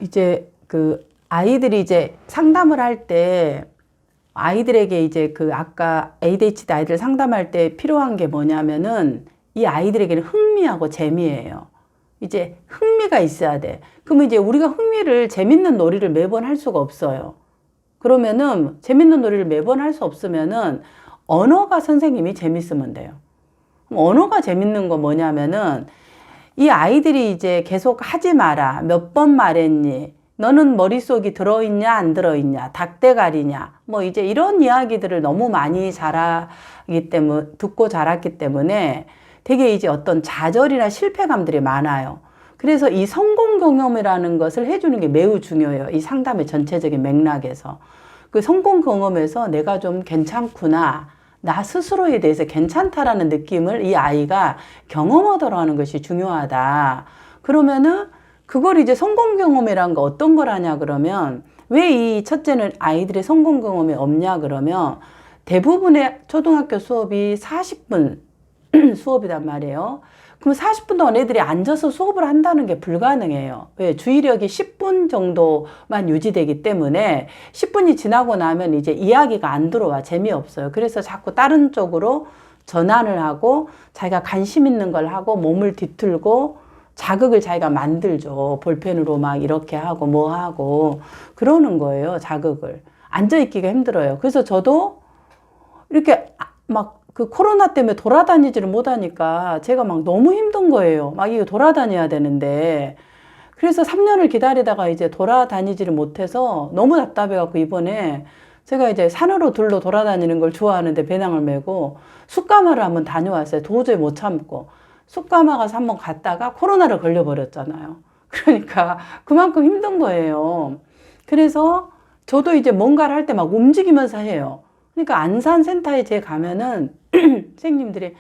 이제 그 아이들이 이제 상담을 할 때 아이들에게 이제 그 아까 ADHD 아이들 상담할 때 필요한 게 뭐냐면은 이 아이들에게는 흥미하고 재미예요. 이제 흥미가 있어야 돼. 그러면 이제 우리가 흥미를 재밌는 놀이를 매번 할 수가 없어요. 그러면은 재밌는 놀이를 매번 할 수 없으면은 언어가 선생님이 재밌으면 돼요. 언어가 재밌는 거 뭐냐면은 이 아이들이 이제 계속 하지 마라. 몇 번 말했니? 너는 머릿속이 들어있냐, 안 들어있냐? 닭대가리냐? 뭐 이제 이런 이야기들을 너무 많이 자라기 때문에, 듣고 자랐기 때문에 되게 이제 어떤 좌절이나 실패감들이 많아요. 그래서 이 성공 경험이라는 것을 해주는 게 매우 중요해요. 이 상담의 전체적인 맥락에서. 그 성공 경험에서 내가 좀 괜찮구나. 나 스스로에 대해서 괜찮다라는 느낌을 이 아이가 경험하도록 하는 것이 중요하다. 그러면은 그걸 이제 성공 경험이란 거 어떤 걸 하냐 그러면 왜 이 첫째는 아이들의 성공 경험이 없냐 그러면 대부분의 초등학교 수업이 40분 수업이란 말이에요. 그럼 40분 동안 애들이 앉아서 수업을 한다는 게 불가능해요. 왜? 주의력이 10분 정도만 유지되기 때문에 10분이 지나고 나면 이제 이야기가 안 들어와. 재미없어요. 그래서 자꾸 다른 쪽으로 전환을 하고 자기가 관심 있는 걸 하고 몸을 뒤틀고 자극을 자기가 만들죠. 볼펜으로 막 이렇게 하고 뭐 하고 그러는 거예요. 자극을. 앉아있기가 힘들어요. 그래서 저도 이렇게 막 그 코로나 때문에 돌아다니지를 못하니까 제가 막 너무 힘든 거예요. 막 이거 돌아다녀야 되는데. 그래서 3년을 기다리다가 이제 돌아다니지를 못해서 너무 답답해갖고 이번에 제가 이제 산으로 들로 돌아다니는 걸 좋아하는데 배낭을 메고 숯가마를 한번 다녀왔어요. 도저히 못 참고. 숯가마 가서 한번 갔다가 코로나를 걸려버렸잖아요. 그러니까 그만큼 힘든 거예요. 그래서 저도 이제 뭔가를 할 때 막 움직이면서 해요. 그러니까 안산센터에 제 가면은 선생님들이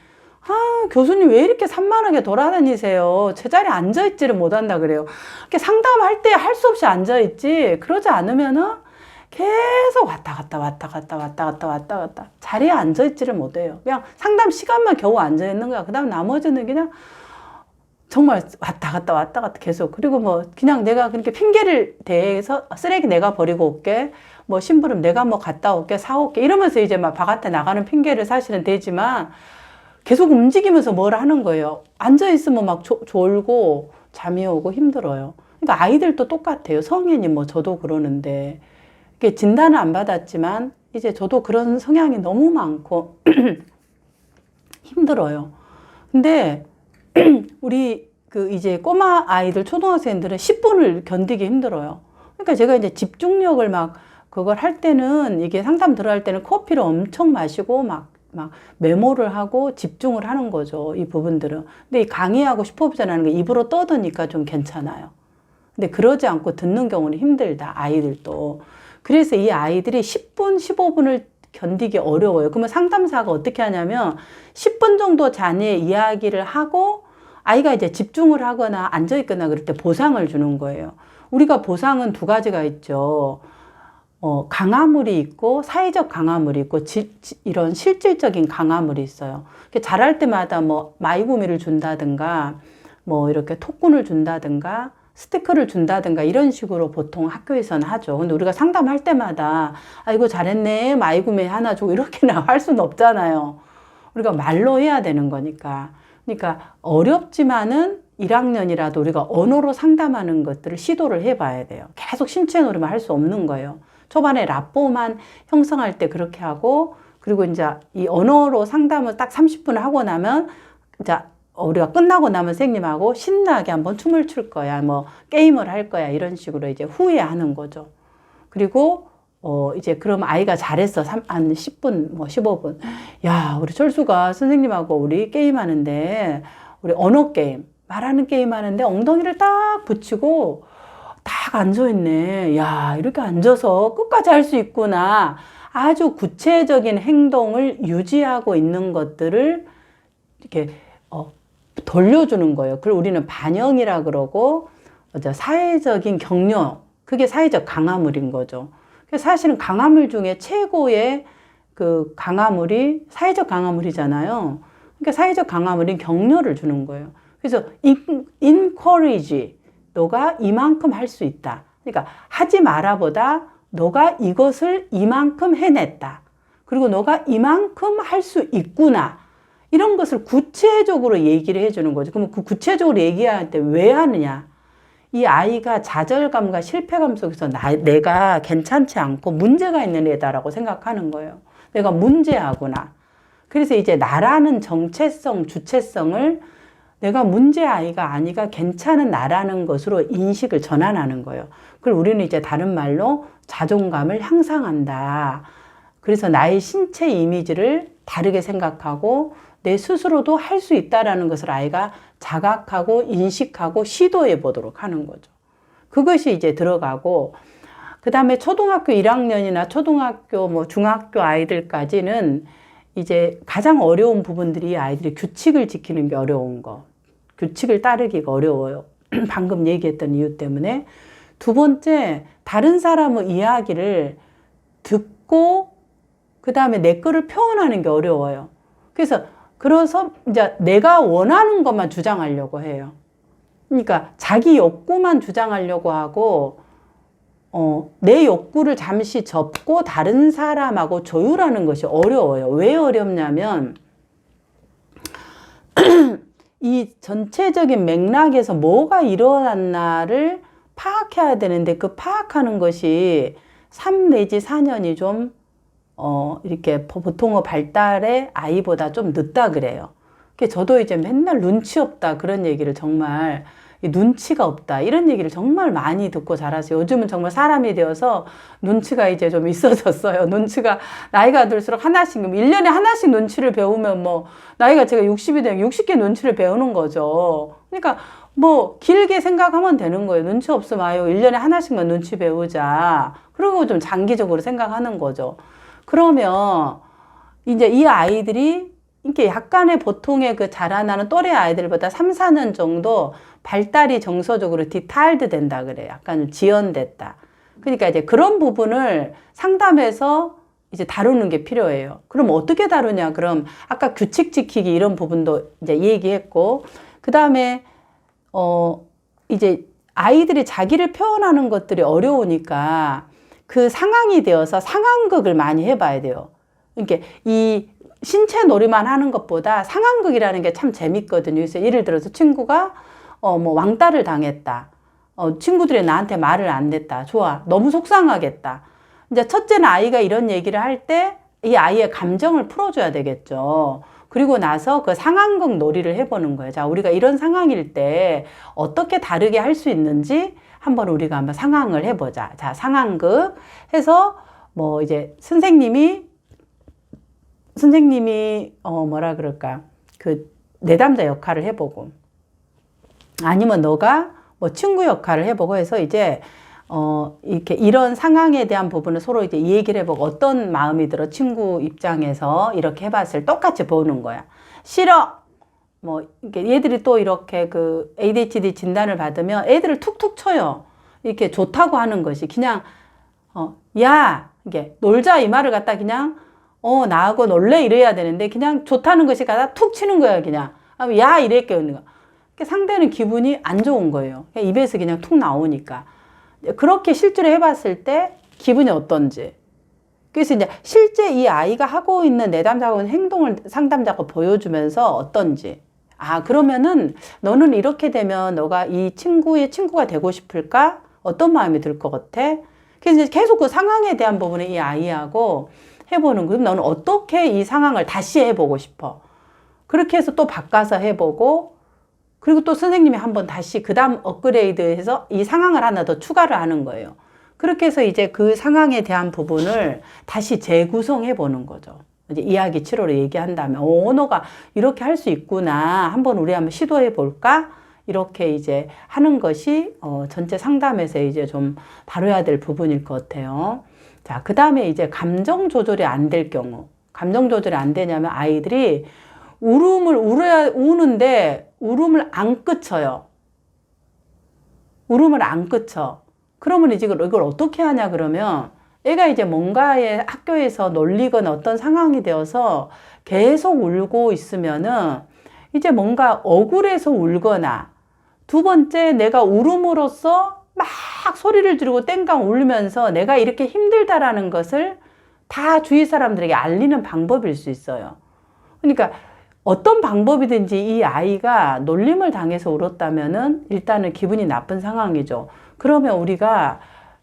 교수님 왜 이렇게 산만하게 돌아다니세요? 제자리에 앉아있지를 못한다 그래요. 이렇게 상담할 때 할 수 없이 앉아있지 그러지 않으면은 계속 왔다 갔다 자리에 앉아있지를 못해요. 그냥 상담 시간만 겨우 앉아있는 거야. 그 다음 나머지는 그냥 정말 왔다 갔다 계속. 그리고 뭐 그냥 내가 그렇게 핑계를 대서 쓰레기 내가 버리고 올게, 뭐 심부름 내가 뭐 갔다 올게, 사올게 이러면서 이제 막 바깥에 나가는 핑계를 사실은 대지만 계속 움직이면서 뭘 하는 거예요. 앉아있으면 막 졸고 잠이 오고 힘들어요. 그러니까 아이들도 똑같아요. 성인이 뭐 저도 그러는데 이게 진단을 안 받았지만 이제 저도 그런 성향이 너무 많고 힘들어요. 근데 우리 그 이제 꼬마 아이들 초등학생들은 10분을 견디기 힘들어요. 그러니까 제가 이제 집중력을 막 그걸 할 때는 이게 상담 들어 할 때는 커피를 엄청 마시고 막 메모를 하고 집중을 하는 거죠. 이 부분들은. 근데 이 강의하고 슈퍼비전하는 게 입으로 떠드니까 좀 괜찮아요. 근데 그러지 않고 듣는 경우는 힘들다. 아이들도. 그래서 이 아이들이 10분, 15분을 견디기 어려워요. 그러면 상담사가 어떻게 하냐면 10분 정도 자녀의 이야기를 하고 아이가 이제 집중을 하거나 앉아있거나 그럴 때 보상을 주는 거예요. 우리가 보상은 두 가지가 있죠. 강화물이 있고 사회적 강화물이 있고 이런 실질적인 강화물이 있어요. 잘할 때마다 뭐 마이구미를 준다든가 뭐 이렇게 토큰을 준다든가 스티커를 준다든가 이런 식으로 보통 학교에서는 하죠. 근데 우리가 상담할 때마다 아이고 잘했네 마이구미 하나 주고 이렇게 할 수는 없잖아요. 우리가 말로 해야 되는 거니까. 그러니까 어렵지만은 1학년이라도 우리가 언어로 상담하는 것들을 시도를 해봐야 돼요. 계속 신체 놀이만 할 수 없는 거예요. 초반에 라포만 형성할 때 그렇게 하고 그리고 이제 이 언어로 상담을 딱 30분을 하고 나면 이제 우리가 끝나고 나면 선생님하고 신나게 한번 춤을 출 거야. 뭐 게임을 할 거야. 이런 식으로 이제 후에 하는 거죠. 그리고 이제 그럼 아이가 잘했어. 한 10분, 뭐 15분. 야, 우리 철수가 선생님하고 우리 게임하는데 우리 언어 게임, 말하는 게임 하는데 엉덩이를 딱 붙이고 딱 앉아있네. 야, 이렇게 앉아서 끝까지 할 수 있구나. 아주 구체적인 행동을 유지하고 있는 것들을 이렇게 돌려주는 거예요. 그걸 우리는 반영이라 그러고 사회적인 격려, 그게 사회적 강화물인 거죠. 사실은 강화물 중에 최고의 그 강화물이 사회적 강화물이잖아요. 그러니까 사회적 강화물인 격려를 주는 거예요. 그래서 encourage 너가 이만큼 할 수 있다. 그러니까 하지 마라보다 너가 이것을 이만큼 해냈다. 그리고 너가 이만큼 할 수 있구나. 이런 것을 구체적으로 얘기를 해주는 거죠. 그러면 그 구체적으로 얘기할 때 왜 하느냐? 이 아이가 좌절감과 실패감 속에서 내가 괜찮지 않고 문제가 있는 애다라고 생각하는 거예요. 내가 문제아구나. 그래서 이제 나라는 정체성, 주체성을 내가 문제아이가 아니가 괜찮은 나라는 것으로 인식을 전환하는 거예요. 그걸 우리는 이제 다른 말로 자존감을 향상한다. 그래서 나의 신체 이미지를 다르게 생각하고 내 스스로도 할 수 있다라는 것을 아이가 자각하고 인식하고 시도해 보도록 하는 거죠. 그것이 이제 들어가고, 그 다음에 초등학교 1학년이나 초등학교 뭐 중학교 아이들까지는 이제 가장 어려운 부분들이 아이들이 규칙을 지키는 게 어려운 거. 규칙을 따르기가 어려워요. 방금 얘기했던 이유 때문에. 두 번째, 다른 사람의 이야기를 듣고 그 다음에 내 거를 표현하는 게 어려워요. 그래서 이제 내가 원하는 것만 주장하려고 해요. 그러니까 자기 욕구만 주장하려고 하고, 내 욕구를 잠시 접고 다른 사람하고 조율하는 것이 어려워요. 왜 어렵냐면, 이 전체적인 맥락에서 뭐가 일어났나를 파악해야 되는데, 그 파악하는 것이 3 내지 4년이 좀 이렇게 보통의 발달의 아이보다 좀 늦다 그래요. 저도 이제 맨날 눈치 없다 그런 얘기를 정말, 눈치가 없다 이런 얘기를 정말 많이 듣고 자랐어요. 요즘은 정말 사람이 되어서 눈치가 이제 좀 있어졌어요. 눈치가 나이가 들수록 하나씩, 1년에 하나씩 눈치를 배우면 뭐 나이가 제가 60이 되면 60개 눈치를 배우는 거죠. 그러니까 뭐 길게 생각하면 되는 거예요. 눈치 없으면 아유 1년에 하나씩만 눈치 배우자. 그리고 좀 장기적으로 생각하는 거죠. 그러면 이제 이 아이들이 이렇게 약간의 보통의 그 자라나는 또래 아이들보다 3, 4년 정도 발달이 정서적으로 디테일드 된다 그래요. 약간 지연됐다. 그러니까 이제 그런 부분을 상담에서 이제 다루는 게 필요해요. 그럼 어떻게 다루냐? 그럼 아까 규칙 지키기 이런 부분도 이제 얘기했고, 그 다음에 이제 아이들이 자기를 표현하는 것들이 어려우니까 그 상황이 되어서 상황극을 많이 해봐야 돼요. 그러니까 이 신체 놀이만 하는 것보다 상황극이라는 게 참 재밌거든요. 그래서 예를 들어서 친구가 뭐 왕따를 당했다. 친구들이 나한테 말을 안 냈다. 좋아. 너무 속상하겠다. 이제 첫째는 아이가 이런 얘기를 할 때 이 아이의 감정을 풀어줘야 되겠죠. 그리고 나서 그 상황극 놀이를 해보는 거예요. 자, 우리가 이런 상황일 때 어떻게 다르게 할 수 있는지 한번 우리가 한번 상황을 해보자. 자, 상황극 해서 뭐 이제 선생님이 뭐라 그럴까, 그 내담자 역할을 해보고, 아니면 너가 뭐 친구 역할을 해보고 해서 이제 이렇게 이런 상황에 대한 부분을 서로 이제 얘기를 해보고 어떤 마음이 들어 친구 입장에서 이렇게 해봤을 똑같이 보는 거야. 싫어. 뭐 이렇게 얘들이 또 이렇게 그 ADHD 진단을 받으면 애들을 툭툭 쳐요. 이렇게 좋다고 하는 것이 그냥 야 이게 놀자 이 말을 갖다 그냥 나하고 놀래 이래야 되는데 그냥 좋다는 것이 갖다 툭 치는 거야. 그냥 야 이랬게 하는 거. 상대는 기분이 안 좋은 거예요. 그냥 입에서 그냥 툭 나오니까. 그렇게 실제로 해봤을 때 기분이 어떤지. 그래서 이제 실제 이 아이가 하고 있는 내담자하고 행동을 상담자가 보여주면서 어떤지. 아, 그러면은 너는 이렇게 되면 너가 이 친구의 친구가 되고 싶을까? 어떤 마음이 들 것 같아? 그래서 이제 계속 그 상황에 대한 부분을 이 아이하고 해보는 거예요. 너는 어떻게 이 상황을 다시 해보고 싶어? 그렇게 해서 또 바꿔서 해보고, 그리고 또 선생님이 한번 다시 그 다음 업그레이드해서 이 상황을 하나 더 추가를 하는 거예요. 그렇게 해서 이제 그 상황에 대한 부분을 다시 재구성해 보는 거죠. 이제 이야기 치료로 얘기한다면, 너가 이렇게 할 수 있구나. 한번 우리 한번 시도해 볼까? 이렇게 이제 하는 것이 전체 상담에서 이제 좀 다뤄야 될 부분일 것 같아요. 자, 그 다음에 이제 감정 조절이 안 될 경우. 감정 조절이 안 되냐면 아이들이 우는데 울음을 안 그쳐요. 울음을 안 그쳐. 그러면 이제 이걸 어떻게 하냐 그러면 애가 이제 뭔가에 학교에서 놀리거나 어떤 상황이 되어서 계속 울고 있으면은 이제 뭔가 억울해서 울거나 두 번째, 내가 울음으로써 막 소리를 지르고 땡깡 울면서 내가 이렇게 힘들다라는 것을 다 주위 사람들에게 알리는 방법일 수 있어요. 그러니까 어떤 방법이든지 이 아이가 놀림을 당해서 울었다면은 일단은 기분이 나쁜 상황이죠. 그러면 우리가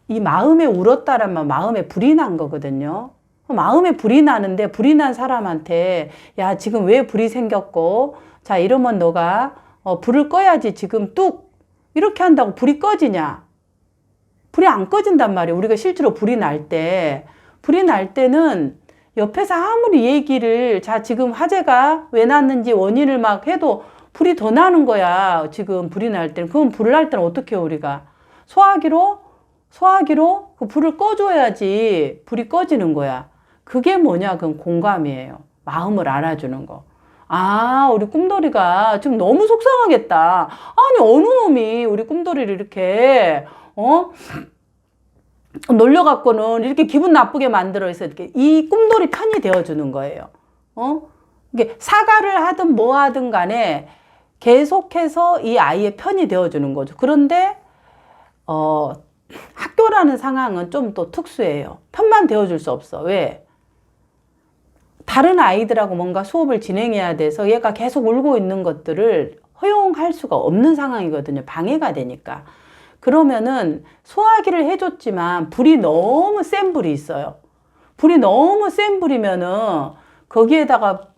이 마음에 울었다라면 마음에 불이 난 거거든요. 마음에 불이 나는데 불이 난 사람한테 야, 지금 왜 불이 생겼고, 자, 이러면 너가 불을 꺼야지 지금 뚝 이렇게 한다고 불이 꺼지냐? 불이 안 꺼진단 말이에요. 우리가 실제로 불이 날 때는 옆에서 아무리 얘기를, 자, 지금 화재가 왜 났는지 원인을 막 해도 불이 더 나는 거야. 지금 불이 날 때는. 그럼 불 날 때는 어떻게 해요, 우리가? 소화기로 그 불을 꺼줘야지 불이 꺼지는 거야. 그게 뭐냐? 그건 공감이에요. 마음을 알아주는 거. 아, 우리 꿈돌이가 지금 너무 속상하겠다. 아니, 어느 놈이 우리 꿈돌이를 이렇게, 놀려갖고는 이렇게 기분 나쁘게 만들어서 이렇게 이 꿈돌이 편이 되어주는 거예요. 이게 사과를 하든 뭐 하든 간에 계속해서 이 아이의 편이 되어주는 거죠. 그런데, 학교라는 상황은 좀 또 특수해요. 편만 되어줄 수 없어. 왜? 다른 아이들하고 뭔가 수업을 진행해야 돼서 얘가 계속 울고 있는 것들을 허용할 수가 없는 상황이거든요. 방해가 되니까. 그러면은 소화기를 해줬지만 불이 너무 센 불이 있어요. 불이 너무 센 불이면은 거기에다가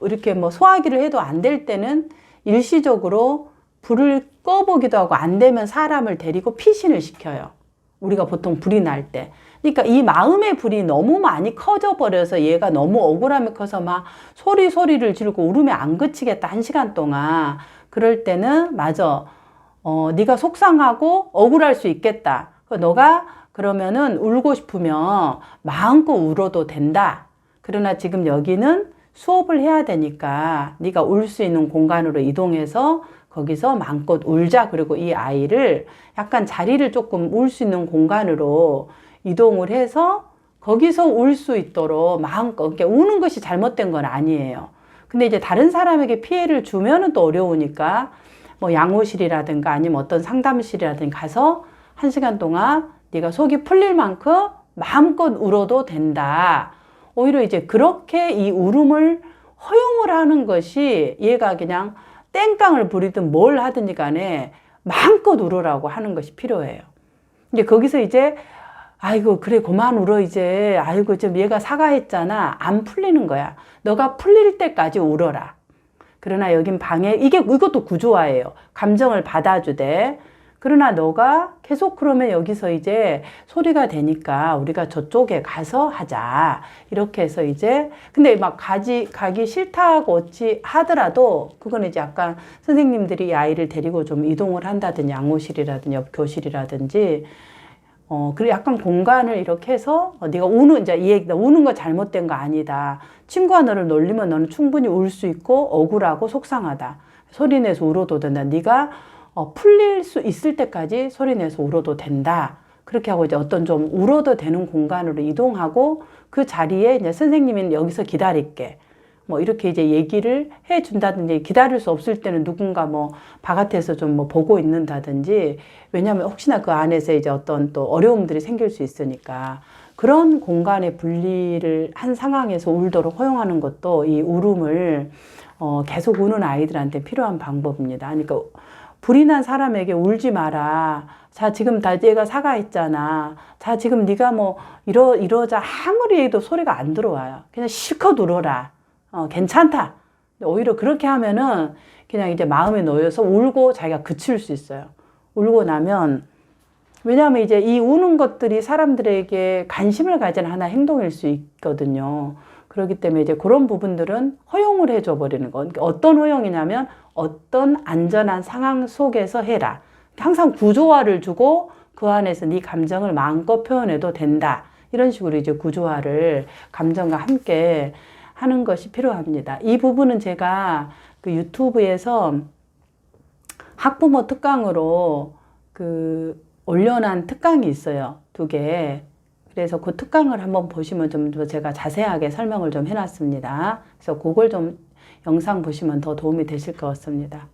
이렇게 뭐 소화기를 해도 안 될 때는 일시적으로 불을 꺼보기도 하고 안 되면 사람을 데리고 피신을 시켜요. 우리가 보통 불이 날 때. 그러니까 이 마음의 불이 너무 많이 커져 버려서 얘가 너무 억울함이 커서 막 소리를 지르고 울으면 안 그치겠다, 1시간 동안. 그럴 때는 맞아. 네가 속상하고 억울할 수 있겠다. 너가 그러면은 울고 싶으면 마음껏 울어도 된다. 그러나 지금 여기는 수업을 해야 되니까 네가 울 수 있는 공간으로 이동해서 거기서 마음껏 울자. 그리고 이 아이를 약간 자리를 조금 울 수 있는 공간으로 이동을 해서 거기서 울 수 있도록 마음껏, 이렇게 우는 것이 잘못된 건 아니에요. 근데 이제 다른 사람에게 피해를 주면은 또 어려우니까 뭐 양호실이라든가 아니면 어떤 상담실이라든가 가서 1시간 동안 네가 속이 풀릴 만큼 마음껏 울어도 된다. 오히려 이제 그렇게 이 울음을 허용을 하는 것이 얘가 그냥 땡깡을 부리든 뭘 하든지 간에 마음껏 울으라고 하는 것이 필요해요. 이제 거기서 이제 아이고 그래 그만 울어 이제 아이고 좀 얘가 사과했잖아 안 풀리는 거야. 너가 풀릴 때까지 울어라. 그러나 여긴 방해 이것도 구조화예요. 감정을 받아주되 그러나 너가 계속 그러면 여기서 이제 소리가 되니까 우리가 저쪽에 가서 하자. 이렇게 해서 이제 근데 막 가기 싫다고 어찌 하더라도 그건 이제 약간 선생님들이 이 아이를 데리고 좀 이동을 한다든지 양호실이라든지 옆 교실이라든지 그리고 약간 공간을 이렇게 해서 네가 이제 이 얘기다. 우는 거 잘못된 거 아니다. 친구가 너를 놀리면 너는 충분히 울 수 있고 억울하고 속상하다. 소리내서 울어도 된다. 네가 풀릴 수 있을 때까지 소리내서 울어도 된다. 그렇게 하고 이제 어떤 좀 울어도 되는 공간으로 이동하고 그 자리에 이제 선생님이 여기서 기다릴게. 뭐 이렇게 이제 얘기를 해 준다든지 기다릴 수 없을 때는 누군가 뭐 바깥에서 좀 뭐 보고 있는다든지 왜냐하면 혹시나 그 안에서 이제 어떤 또 어려움들이 생길 수 있으니까 그런 공간의 분리를 한 상황에서 울도록 허용하는 것도 이 울음을 계속 우는 아이들한테 필요한 방법입니다. 그러니까 불이 난 사람에게 울지 마라. 자, 지금 다 얘가 사과했잖아. 자, 지금 네가 뭐 이러자 아무리 해도 소리가 안 들어와요. 그냥 실컷 울어라. 괜찮다. 오히려 그렇게 하면은 그냥 이제 마음에 놓여서 울고 자기가 그칠 수 있어요. 울고 나면 왜냐하면 이제 이 우는 것들이 사람들에게 관심을 가지는 하나의 행동일 수 있거든요. 그렇기 때문에 이제 그런 부분들은 허용을 해줘 버리는 거. 그러니까 어떤 허용이냐면 어떤 안전한 상황 속에서 해라. 항상 구조화를 주고 그 안에서 네 감정을 마음껏 표현해도 된다. 이런 식으로 이제 구조화를 감정과 함께 하는 것이 필요합니다. 이 부분은 제가 그 유튜브에서 학부모 특강으로 올려놓은 특강이 있어요. 2개. 그래서 그 특강을 한번 보시면 좀 더 제가 자세하게 설명을 좀 해놨습니다. 그래서 그걸 좀 영상 보시면 더 도움이 되실 것 같습니다.